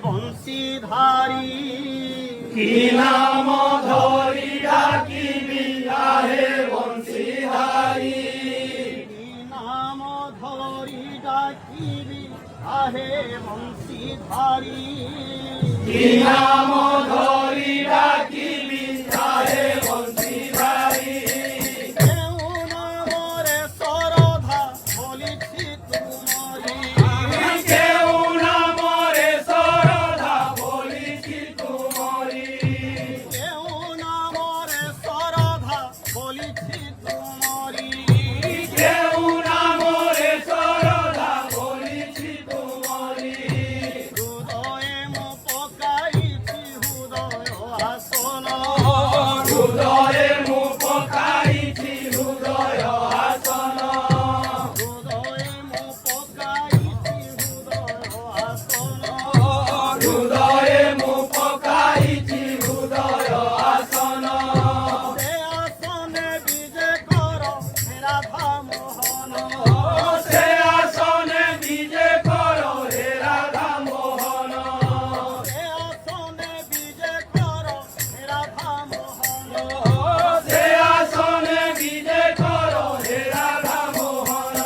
বংশীধারী কি নাম ধরি ডাকিবি আহে বংশীধারী কি নাম ধরি ডাকিবি আহে বংশীধারী কি নাম ধরি ডাকিবি আহে বংশীধারী কেউ নামরে সরধা বলিছি তুমরি কেউ নামরে সরধা বলিছি তুমরি কেউ নামরে সরধা বলিছি তুমরি কেউ নামরে সরধা বলিছি তুমরি হৃদয়ে মো পকাইছি হৃদয় আসন হৃদয়ে মু পকাইছি হৃদয় আসন হৃদয়ে মো পকাইছি হৃদয় আসন হৃদয়ে মু পকাইছি হৃদয় আসন সে আসনে বিজে কর রাধা মোহন সে আসনে বিজে কর হে রাধা মোহন সে আসনে বিজে কর রাধা মোহন সে আসনে বিজে কর হে রাধা মোহন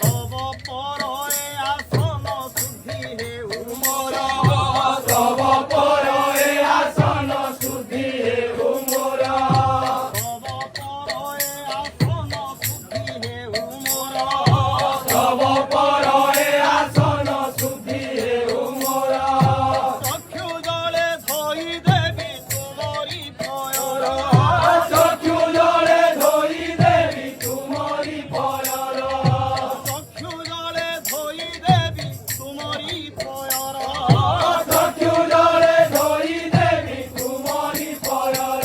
তব পরে আসন শুদ্ধি হেউ মোর তব পরে আসন শুদ্ধি হেউ মোর তব পরে আসন শুদ্ধি হেউ মোর তব পরে আসন শুদ্ধি হেউ মোর চক্ষু জলে ধই দেবী তুমরি পয়র চক্ষু জলে ধরি দেবী তুমরি পয়র চক্ষু জলে ধই দেবী তুমরি পয়র চক্ষু জলে ধরি দেবী তুমরি পয়র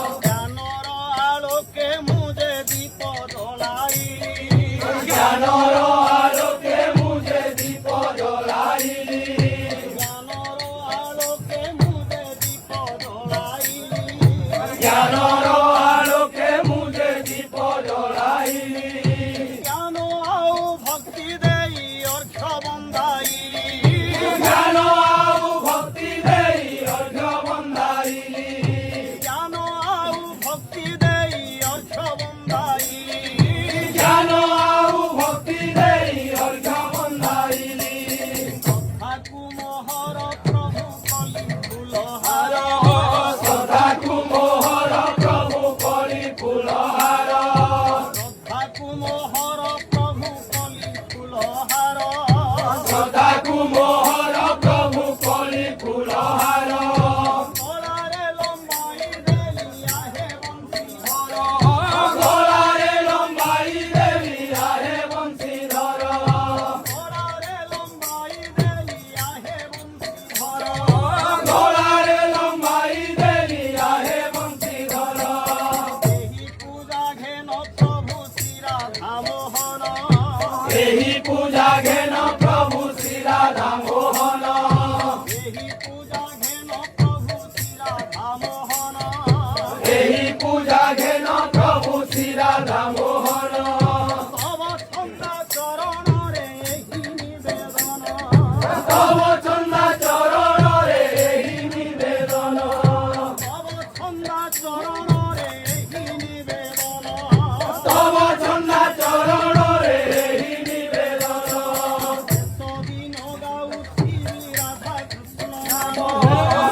জ্ঞানর আলোকে মুজে দীপ জলাই জ্ঞানর আলোকে মুঝে দীপ জ্বলাইলি জ্ঞানর আলোকে মুজে দীপ জলাই জ্ঞানর আলোকে মুঝে দীপ জ্বলাইলি জ্ঞান আও ভক্তি দেই অর্ঘ বন্দাই জ্ঞান আউ ভক্তি দেই অর্ঘ্য বন্দাইলি জ্ঞান আও ভক্তি দেই অর্ঘ বন্দাই জ্ঞান আউ ভক্তি দেই অর্ঘ্য বন্দাইলি ঠাকু মোহর প্রভু কলি ফুলহার সদাকু মোহর প্রভু করি ফুলহার ঠাকু মোহর প্রভু কলি ফুলহার সদাকু মোহর প্রভু করি ফুলহার গলারে লম্বাই দেলি আহে বংশীধর গলারে লম্বাই দেবী আহে বংশীধর গলারে লম্বাই দেলি আহে বংশীধর গলারে লম্বাই দেবী আহে বংশীধর এই পূজা ঘেন প্রভু শ্রী রাধা মোহন ଏହି ପୂଜା ଘେନ ପ୍ରଭୁ ଶ୍ରୀ ରାଧା ମୋହନ ଏହି পূজা ঘেন প্রভু শ্রী রাধা মোহন ଏହି ପୂଜା ଘେନ ପ୍ରଭୁ ଶ୍ରୀ ରାଧା ମୋହନ তব ছন্দা চরণরে এই নিবেদন ତବ ଚନ୍ଦା ଚରଣରେ ଏହି ନିବେଦନ তব ছন্দা চরণরে এই নিবেদন ତବ ଚନ୍ଦା ଚରଣରେ ଏହି ନିବେଦନ সদিন গাউছি রাধা কৃষ্ণ নাম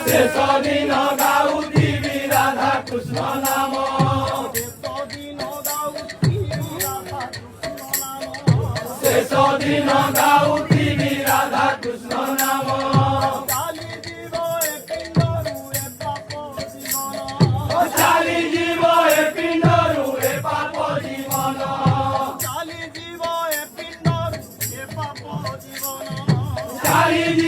ଶେଷ ଦିନ ଗାଉଥିବି ରାଧା କୃଷ୍ଣ ନାମ সদিন গাউছি রাধা কৃষ্ণ নাম ଶେଷ ଦିନ ଗାଉଥିବି ରାଧା କୃଷ୍ଣ ନାମ চালি জীব এ পিণ্ডরু এ পাপ জীবন ଚାଲିଯିବ ଏ ପିଣ୍ଡରୁ ଏ ପାପ ଜୀବନ চালি জীব এ পিণ্ডরু এ পাপ জীবন ଚାଲିଯିବ